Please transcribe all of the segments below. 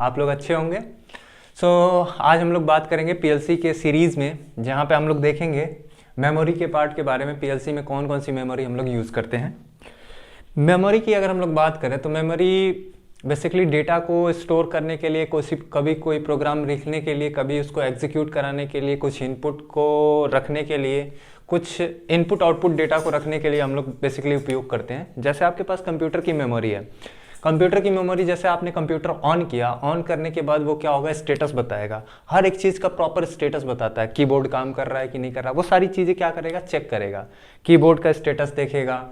आप लोग अच्छे होंगे। आज हम लोग बात करेंगे पीएलसी के सीरीज़ में, जहाँ पे हम लोग देखेंगे मेमोरी के पार्ट के बारे में। पीएलसी में कौन कौन सी मेमोरी हम लोग यूज़ करते हैं। मेमोरी की अगर हम लोग बात करें तो मेमोरी बेसिकली डेटा को स्टोर करने के लिए, कभी कोई प्रोग्राम लिखने के लिए, कभी उसको एग्जीक्यूट कराने के लिए, कुछ इनपुट को रखने के लिए, कुछ इनपुट आउटपुट डेटा को रखने के लिए हम लोग बेसिकली उपयोग करते हैं। जैसे आपके पास कंप्यूटर की मेमोरी है, कंप्यूटर की मेमोरी जैसे आपने कंप्यूटर ऑन किया, ऑन करने के बाद वो क्या होगा, स्टेटस बताएगा। हर एक चीज़ का प्रॉपर स्टेटस बताता है, कीबोर्ड काम कर रहा है कि नहीं कर रहा, वो सारी चीज़ें क्या करेगा, चेक करेगा। कीबोर्ड का स्टेटस देखेगा,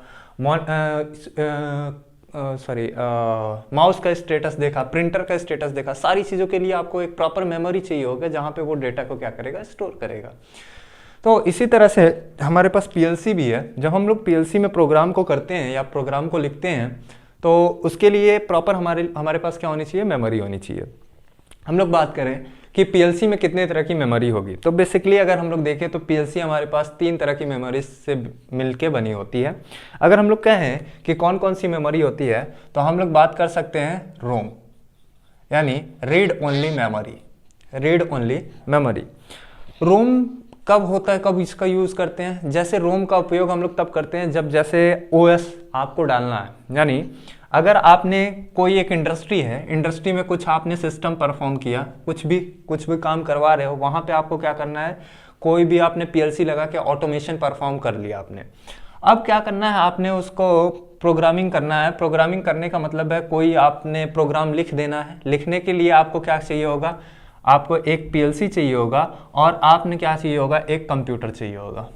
माउस का स्टेटस देखा, प्रिंटर का स्टेटस देखा। सारी चीज़ों के लिए आपको एक प्रॉपर मेमोरी चाहिए होगा, जहाँ पे वो डेटा को क्या करेगा, स्टोर करेगा। तो इसी तरह से हमारे पास पीएलसी भी है। जब हम लोग पीएलसी में प्रोग्राम को करते हैं या प्रोग्राम को लिखते हैं तो उसके लिए प्रॉपर हमारे पास क्या होनी चाहिए, मेमोरी होनी चाहिए। हम लोग बात करें कि पीएलसी में कितने तरह की मेमोरी होगी, तो बेसिकली अगर हम लोग देखें तो पीएलसी हमारे पास 3 तरह की मेमोरी से मिलके बनी होती है। अगर हम लोग कहें कि कौन कौन सी मेमोरी होती है तो हम लोग बात कर सकते हैं रोम, यानी read only memory. Read only memory रोम कब होता है, कब इसका यूज़ करते हैं। जैसे रोम का उपयोग हम लोग तब करते हैं जब जैसे ओएस आपको डालना है, यानी अगर आपने कोई एक इंडस्ट्री है, इंडस्ट्री में कुछ आपने सिस्टम परफॉर्म किया, कुछ भी काम करवा रहे हो, वहाँ पे आपको क्या करना है, कोई भी आपने पीएलसी लगा के ऑटोमेशन परफॉर्म कर लिया आपने। अब क्या करना है, आपने उसको प्रोग्रामिंग करना है। प्रोग्रामिंग करने का मतलब है कोई आपने प्रोग्राम लिख देना है। लिखने के लिए आपको क्या चाहिए होगा, आपको एक पीएलसी चाहिए होगा और आपने क्या चाहिए होगा, एक कंप्यूटर चाहिए होगा।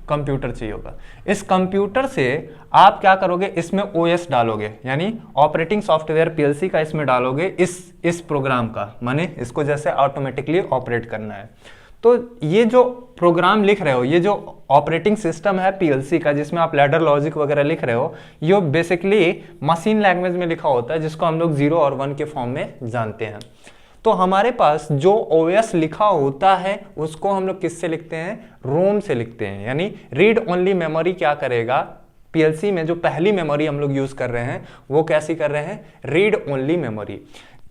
कंप्यूटर चाहिए होगा। इस कंप्यूटर से आप क्या करोगे, इसमें ओएस डालोगे, यानी ऑपरेटिंग सॉफ्टवेयर पीएलसी का इसमें डालोगे, इस प्रोग्राम का, माने इसको जैसे ऑटोमेटिकली ऑपरेट करना है। तो ये जो प्रोग्राम लिख रहे हो, ये जो ऑपरेटिंग सिस्टम है पीएलसी का, जिसमें आप लैडर लॉजिक वगैरह लिख रहे हो, ये बेसिकली मशीन लैंग्वेज में लिखा होता है, जिसको हम लोग 0 और 1 के फॉर्म में जानते हैं। तो हमारे पास जो ओएस लिखा होता है उसको हम लोग किससे लिखते हैं, रोम से लिखते हैं। यानी रीड ओनली मेमोरी क्या करेगा, पीएलसी में जो पहली मेमोरी हम लोग यूज कर रहे हैं वो कैसी कर रहे हैं, रीड ओनली मेमोरी।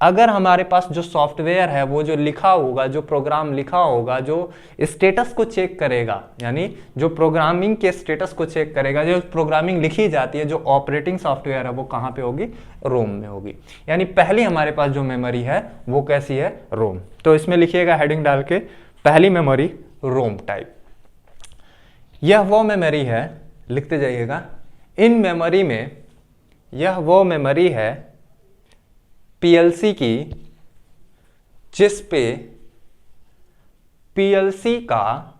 अगर हमारे पास जो सॉफ्टवेयर है, वो जो लिखा होगा, जो प्रोग्राम लिखा होगा, जो स्टेटस को चेक करेगा, यानी जो प्रोग्रामिंग के स्टेटस को चेक करेगा, जो प्रोग्रामिंग लिखी जाती है, जो ऑपरेटिंग सॉफ्टवेयर है, वो कहाँ पे होगी, रोम में होगी। यानी पहली हमारे पास जो मेमोरी है वो कैसी है, रोम। तो इसमें लिखिएगा हेडिंग डाल के, पहली मेमोरी रोम टाइप। यह वो मेमोरी है, लिखते जाइएगा, इन मेमोरी में यह वो मेमोरी है पीएलसी की जिस पे पीएलसी का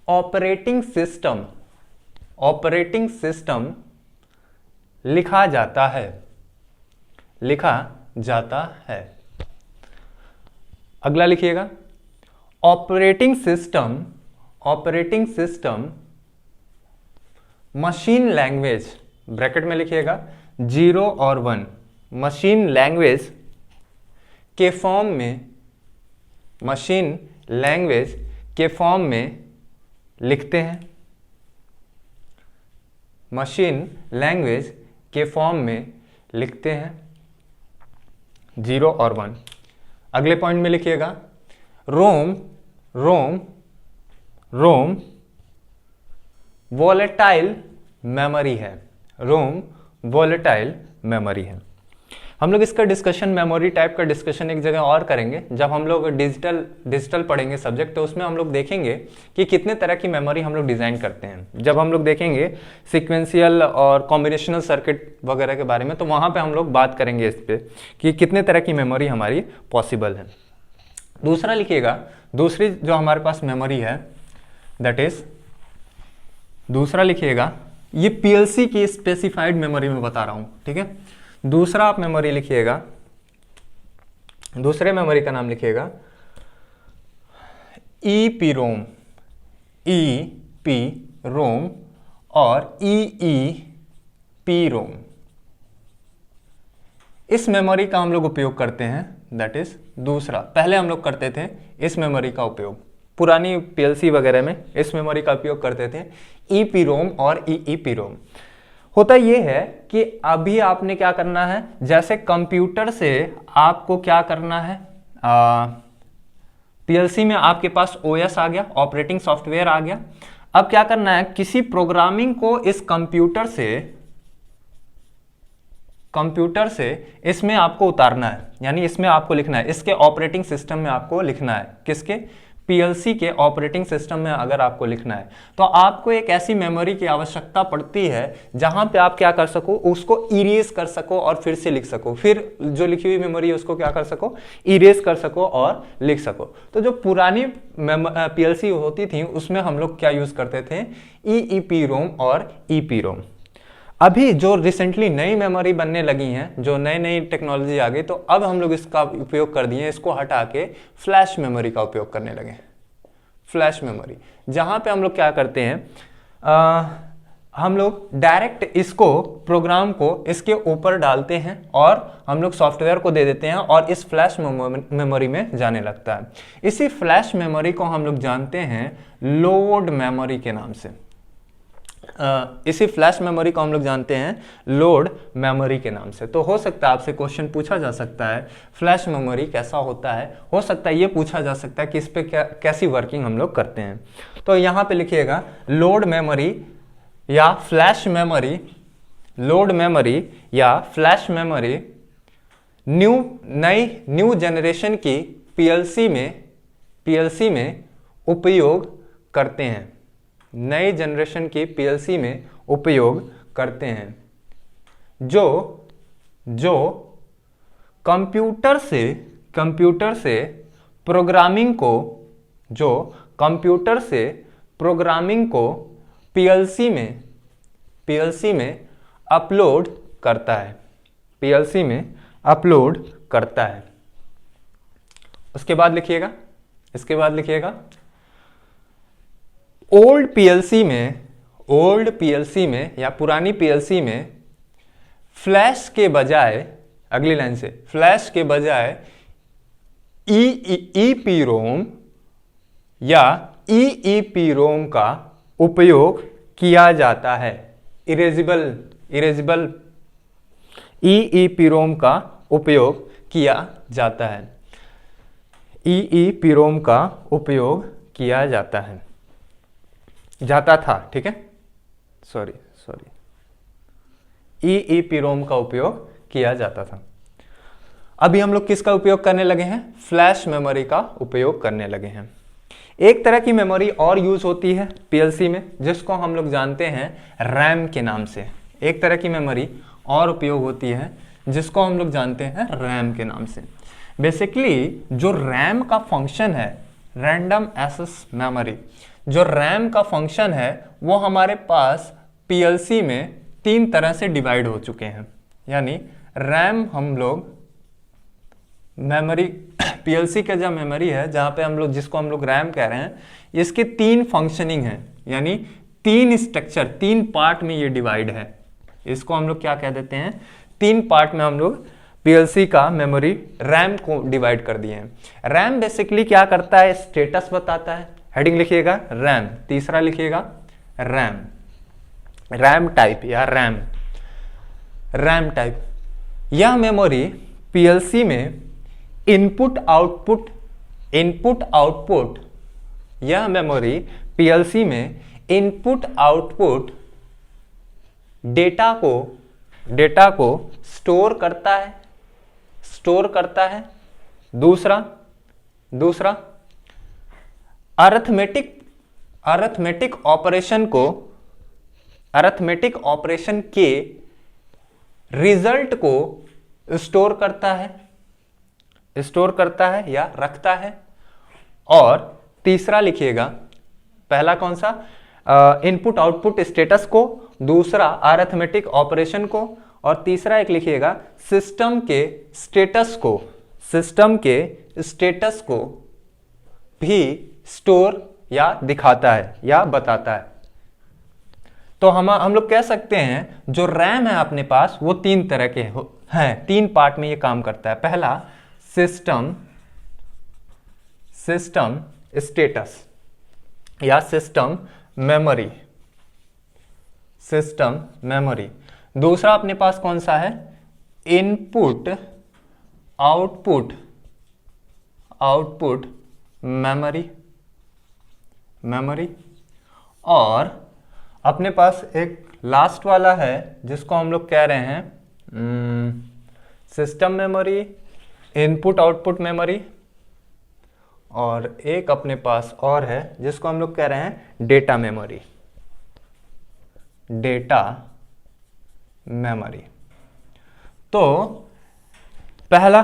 ऑपरेटिंग सिस्टम लिखा जाता है। अगला लिखिएगा, operating system machine language, bracket में लिखिएगा 0 और 1, मशीन लैंग्वेज के फॉर्म में लिखते हैं। मशीन लैंग्वेज के फॉर्म में लिखते हैं 0 और 1। अगले पॉइंट में लिखिएगा, रोम वोलेटाइल मेमोरी है। रोम वोलेटाइल मेमोरी है। हम लोग इसका डिस्कशन, मेमोरी टाइप का डिस्कशन एक जगह और करेंगे जब हम लोग डिजिटल पढ़ेंगे सब्जेक्ट। तो उसमें हम लोग देखेंगे कि कितने तरह की मेमोरी हम लोग डिज़ाइन करते हैं। जब हम लोग देखेंगे सीक्वेंशियल और कॉम्बिनेशनल सर्किट वगैरह के बारे में, तो वहाँ पे हम लोग बात करेंगे इस पे कि कितने तरह की मेमोरी हमारी पॉसिबल है। दूसरा लिखिएगा, दूसरी जो हमारे पास मेमोरी है, दैट इज, दूसरा लिखिएगा, ये पीएलसी की स्पेसिफाइड मेमोरी में बता रहा हूँ, ठीक है। दूसरा आप मेमोरी लिखिएगा, दूसरे मेमोरी का नाम लिखिएगा ईपीरोम, ईपीरोम और ईईपीरोम। इस मेमोरी का हम लोग उपयोग करते हैं, दैट इज दूसरा। पहले हम लोग करते थे इस मेमोरी का उपयोग, पुरानी पीएलसी वगैरह में इस मेमोरी का उपयोग करते थे, ईपीरोम और ईईपीरोम। होता ये है कि अभी आपने क्या करना है, जैसे कंप्यूटर से आपको क्या करना है, पीएलसी में आपके पास ओएस आ गया, ऑपरेटिंग सॉफ्टवेयर आ गया। अब क्या करना है, किसी प्रोग्रामिंग को इस कंप्यूटर से इसमें आपको उतारना है, यानी इसमें आपको लिखना है, इसके ऑपरेटिंग सिस्टम में आपको लिखना है। किसके? पीएलसी के ऑपरेटिंग सिस्टम में अगर आपको लिखना है तो आपको एक ऐसी मेमोरी की आवश्यकता पड़ती है जहां पे आप क्या कर सको, उसको इरेज कर सको और फिर से लिख सको, फिर जो लिखी हुई मेमोरी है उसको क्या कर सको, इरेज कर सको और लिख सको। तो जो पुरानी पीएलसी होती थी उसमें हम लोग क्या यूज करते थे, ईईपीरोम और ईपीरोम। अभी जो रिसेंटली नई मेमोरी बनने लगी हैं, जो नई नई टेक्नोलॉजी आ गई, तो अब हम लोग इसका उपयोग कर दिए, इसको हटा के फ्लैश मेमोरी का उपयोग करने लगे। फ्लैश मेमोरी जहां पे हम लोग क्या करते हैं, हम लोग डायरेक्ट इसको प्रोग्राम को इसके ऊपर डालते हैं और हम लोग सॉफ्टवेयर को दे देते हैं और इस फ्लैश मेमोरी में जाने लगता है। इसी फ्लैश मेमोरी को हम लोग जानते हैं लोड मेमोरी के नाम से। इसी फ्लैश मेमोरी को हम लोग जानते हैं लोड मेमोरी के नाम से। तो हो सकता है आपसे क्वेश्चन पूछा जा सकता है फ्लैश मेमोरी कैसा होता है, हो सकता है ये पूछा जा सकता है कि इस पे कैसी वर्किंग हम लोग करते हैं। तो यहाँ पे लिखिएगा लोड मेमोरी या फ्लैश मेमोरी, लोड मेमोरी या फ्लैश मेमोरी न्यू जनरेशन की पीएलसी में उपयोग करते हैं, नई जनरेशन की पीएलसी में उपयोग करते हैं, जो कंप्यूटर से प्रोग्रामिंग को पीएलसी में अपलोड करता है, पीएलसी में अपलोड करता है। उसके बाद लिखिएगा, इसके बाद लिखिएगा ओल्ड पीएलसी में या पुरानी पीएलसी में फ्लैश के बजाय, अगली लाइन से, फ्लैश के बजाय ईईपीरोम या ईईपीरोम का उपयोग किया जाता है। इरेजिबल ईईपीरोम का उपयोग किया जाता है, ईईपीरोम का उपयोग किया जाता है, जाता था, ठीक है, सॉरी ईईपीरोम का उपयोग किया जाता था। अभी हम लोग किसका उपयोग करने लगे हैं, फ्लैश मेमोरी का उपयोग करने लगे हैं। एक तरह की मेमोरी और यूज होती है पीएलसी में जिसको हम लोग जानते हैं रैम के नाम से। एक तरह की मेमोरी और उपयोग होती है जिसको हम लोग जानते हैं रैम के नाम से। बेसिकली जो रैम का फंक्शन है, रैंडम एक्सेस मेमोरी, जो रैम का फंक्शन है वो हमारे पास पीएलसी में 3 तरह से डिवाइड हो चुके हैं। यानी रैम हम लोग मेमोरी, पीएलसी का जो मेमोरी है जहाँ पे हम लोग, जिसको हम लोग रैम कह रहे हैं, इसके 3 फंक्शनिंग है, यानी 3 स्ट्रक्चर, 3 पार्ट में ये डिवाइड है। इसको हम लोग क्या कह देते हैं, 3 पार्ट में हम लोग पीएलसी का मेमोरी रैम को डिवाइड कर दिए हैं। रैम बेसिकली क्या करता है, स्टेटस बताता है, हेडिंग लिखिएगा रैम। तीसरा लिखिएगा रैम टाइप या रैम टाइप। यह मेमोरी पीएलसी में इनपुट आउटपुट, यह मेमोरी पीएलसी में इनपुट आउटपुट डेटा को स्टोर करता है। दूसरा अरिथमेटिक ऑपरेशन के रिजल्ट को स्टोर करता है या रखता है। और तीसरा लिखिएगा, पहला कौन सा, इनपुट आउटपुट स्टेटस को, दूसरा अरिथमेटिक ऑपरेशन को, और तीसरा एक लिखिएगा सिस्टम के स्टेटस को भी स्टोर या दिखाता है या बताता है। तो हम लोग कह सकते हैं जो रैम है अपने पास वो 3 तरह के हैं, 3 पार्ट में ये काम करता है। पहला सिस्टम स्टेटस या सिस्टम मेमोरी। दूसरा अपने पास कौन सा है, इनपुट आउटपुट मेमोरी। और अपने पास एक लास्ट वाला है जिसको हम लोग कह रहे हैं system memory, input output memory, और एक अपने पास और है जिसको हम लोग कह रहे हैं डेटा मेमोरी। तो पहला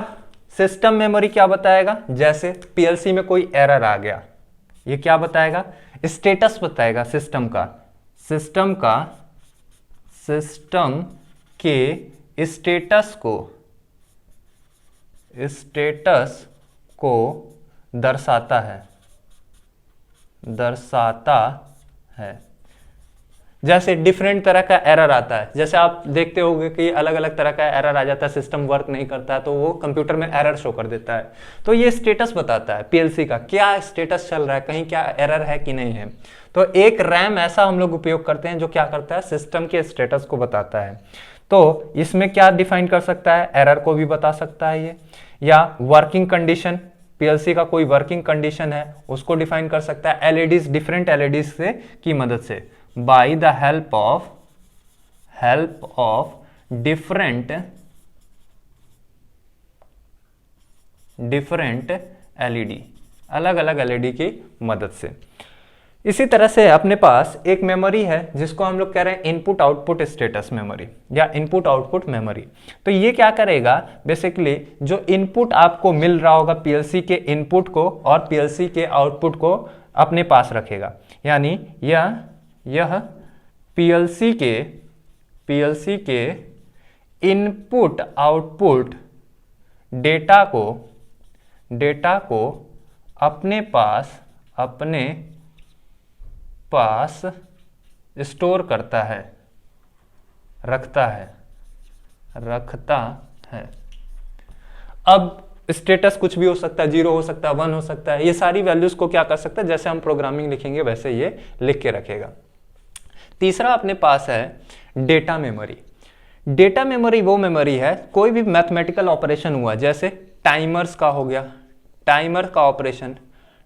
सिस्टम मेमोरी क्या बताएगा, जैसे पीएलसी में कोई एरर आ गया, ये क्या बताएगा, स्टेटस बताएगा सिस्टम के स्टेटस को दर्शाता है। जैसे डिफरेंट तरह का एरर आता है, जैसे आप देखते होंगे कि अलग अलग तरह का एरर आ जाता है, सिस्टम वर्क नहीं करता है तो वो कंप्यूटर में एरर शो कर देता है। तो ये स्टेटस बताता है पीएलसी का, क्या स्टेटस चल रहा है, कहीं क्या एरर है कि नहीं है। तो एक रैम ऐसा हम लोग उपयोग करते हैं जो क्या करता है, सिस्टम के स्टेटस को बताता है। तो इसमें क्या डिफाइन कर सकता है, एरर को भी बता सकता है ये, या वर्किंग कंडीशन, पीएलसी का कोई वर्किंग कंडीशन है उसको डिफाइन कर सकता है एलईडीज, डिफरेंट एलईडीज से की मदद से, by the help of different LED, अलग अलग एलईडी की मदद से। इसी तरह से अपने पास एक मेमोरी है जिसको हम लोग कह रहे हैं इनपुट आउटपुट स्टेटस मेमोरी या इनपुट आउटपुट मेमोरी। तो ये क्या करेगा, बेसिकली जो इनपुट आपको मिल रहा होगा पीएलसी के इनपुट को और पीएलसी के आउटपुट को अपने पास रखेगा। यानी यह पीएलसी के इनपुट आउटपुट डेटा को अपने पास स्टोर करता है, रखता है। अब स्टेटस कुछ भी हो सकता है, 0 हो सकता है, 1 हो सकता है, ये सारी वैल्यूज को क्या कर सकता है, जैसे हम प्रोग्रामिंग लिखेंगे वैसे ये लिख के रखेगा। तीसरा अपने पास है डेटा मेमोरी। डेटा मेमोरी वो मेमोरी है, कोई भी मैथमेटिकल ऑपरेशन हुआ, जैसे टाइमर्स का हो गया, टाइमर का ऑपरेशन,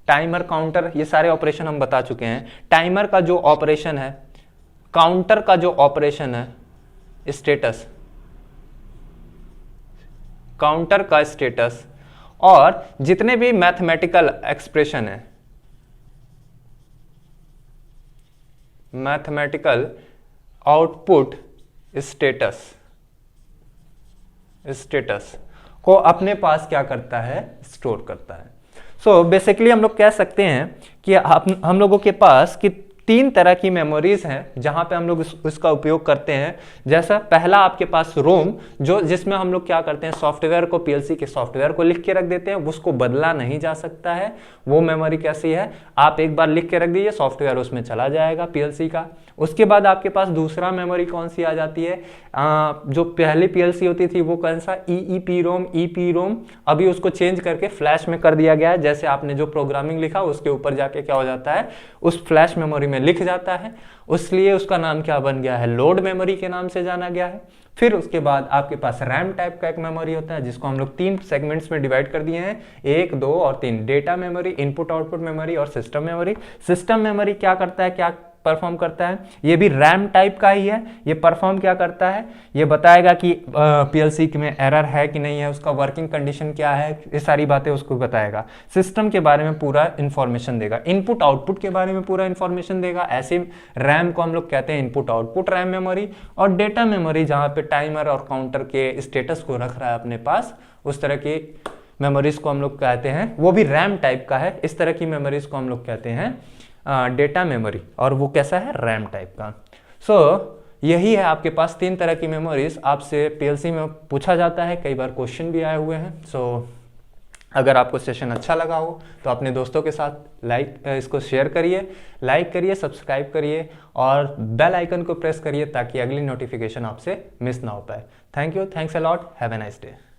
टाइमर काउंटर, ये सारे ऑपरेशन हम बता चुके हैं। टाइमर का जो ऑपरेशन है, काउंटर का जो ऑपरेशन है, स्टेटस, काउंटर का स्टेटस, और जितने भी मैथमेटिकल एक्सप्रेशन है, मैथमेटिकल आउटपुट स्टेटस को अपने पास क्या करता है, स्टोर करता है। सो बेसिकली हम लोग कह सकते हैं कि हम लोगों के पास कि 3 तरह की मेमोरीज हैं जहां पे हम लोग उसका उपयोग करते हैं। जैसा पहला आपके पास रोम, जिसमें हम लोग क्या करते हैं, सॉफ्टवेयर को, पीएलसी के सॉफ्टवेयर को लिख के रख देते हैं, उसको बदला नहीं जा सकता है। वो मेमोरी कैसी है, आप एक बार लिख के रख दीजिए, सॉफ्टवेयर उसमें चला जाएगा पीएलसी का। उसके बाद आपके पास दूसरा मेमोरी कौन सी आ जाती है, जो पहले पीएलसी होती थी वो कौन सा, ईपीरोम, अभी उसको चेंज करके फ्लैश में कर दिया गया है। जैसे आपने जो प्रोग्रामिंग लिखा उसके ऊपर जाके क्या हो जाता है, उस फ्लैश मेमोरी में लिख जाता है, इसलिए उसका नाम क्या बन गया है, लोड मेमोरी के नाम से जाना गया है। फिर उसके बाद आपके पास रैम टाइप का एक मेमोरी होता है जिसको हम लोग 3 सेगमेंट्स में डिवाइड कर दिए हैं, 1, 2 और 3, data memory, input output memory और सिस्टम मेमोरी। सिस्टम मेमोरी क्या करता है, क्या परफॉर्म करता है, ये भी रैम टाइप का ही है। ये परफॉर्म क्या करता है, ये बताएगा कि पीएलसी में एरर है कि नहीं है, उसका वर्किंग कंडीशन क्या है, ये सारी बातें उसको बताएगा। सिस्टम के बारे में पूरा इंफॉर्मेशन देगा, इनपुट आउटपुट के बारे में पूरा इंफॉर्मेशन देगा। ऐसे रैम को हम लोग कहते हैं इनपुट आउटपुट रैम मेमोरी। और डेटा मेमोरी जहाँ पे टाइमर और काउंटर के स्टेटस को रख रहा है अपने पास, उस तरह की मेमोरीज को हम लोग कहते हैं, वो भी रैम टाइप का है। इस तरह की मेमोरीज को हम लोग कहते हैं डेटा मेमोरी, और वो कैसा है, रैम टाइप का। सो यही है आपके पास 3 तरह की मेमोरीज आपसे पीएलसी में पूछा जाता है, कई बार क्वेश्चन भी आए हुए हैं। सो अगर आपको सेशन अच्छा लगा हो तो अपने दोस्तों के साथ इसको शेयर करिए, लाइक करिए, सब्सक्राइब करिए और बेल आइकन को प्रेस करिए ताकि अगली नोटिफिकेशन आपसे मिस ना हो पाए। Thank you, thanks a lot, have a nice day.